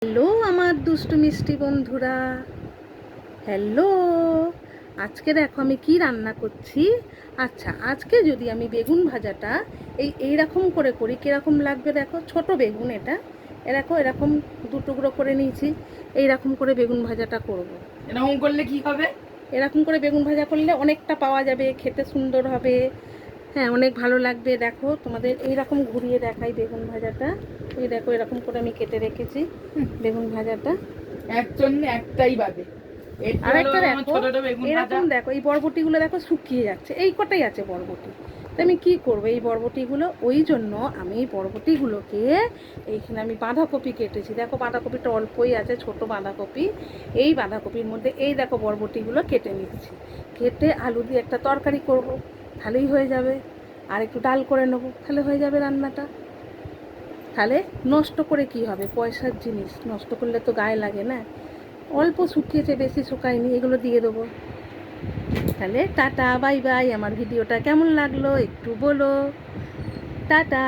Hello আমার দুষ্টু মিষ্টি বন্ধুরা, হ্যালো। আজকে দেখো আমি কি রান্না করছি। আচ্ছা, আজকে যদি আমি বেগুন ভাজাটা এইরকম করে করি কীরকম লাগবে দেখো। ছোট বেগুন, এটা এরকম দু টুকরো করে নিয়েছি। এইরকম করে বেগুন ভাজাটা করব। এরকম করলে কি হবে? এরকম করে বেগুন ভাজা করলে অনেকটা পাওয়া যাবে, খেতে সুন্দর হবে। হ্যাঁ, অনেক ভালো লাগবে। দেখো তোমাদের এইরকম ঘুরিয়ে দেখাই বেগুন ভাজাটা। এই দেখো এরকম করে আমি কেটে রেখেছি বেগুন ভাজাটা। একজন্য একটাই বাদে। আরেকটা দেখো, এরকম দেখো এই বরবটিগুলো দেখো শুকিয়ে যাচ্ছে, এই কটাই আছে বরবটি। তো আমি কী করবো এই বরবটিগুলো, ওই জন্য আমি এই বরবটিগুলোকে এইখানে আমি বাঁধাকপি কেটেছি। দেখো বাঁধাকপিটা অল্পই আছে, ছোট বাঁধাকপি। এই বাঁধাকপির মধ্যে এই দেখো বরবটিগুলো কেটে নিচ্ছি। কেটে আলু দিয়ে একটা তরকারি করব, তাহলেই হয়ে যাবে। আর একটু ডাল করে নেবো, তাহলে হয়ে যাবে রান্নাটা। তাহলে নষ্ট করে কি হবে, পয়সার জিনিস নষ্ট করলে তো গায়ে লাগে না। অল্প শুকিয়েছে, বেশি শুকায়নি, এগুলো দিয়ে দেবো। তাহলে টাটা বাই বাই। আমার ভিডিওটা কেমন লাগলো একটু বলো। টাটা।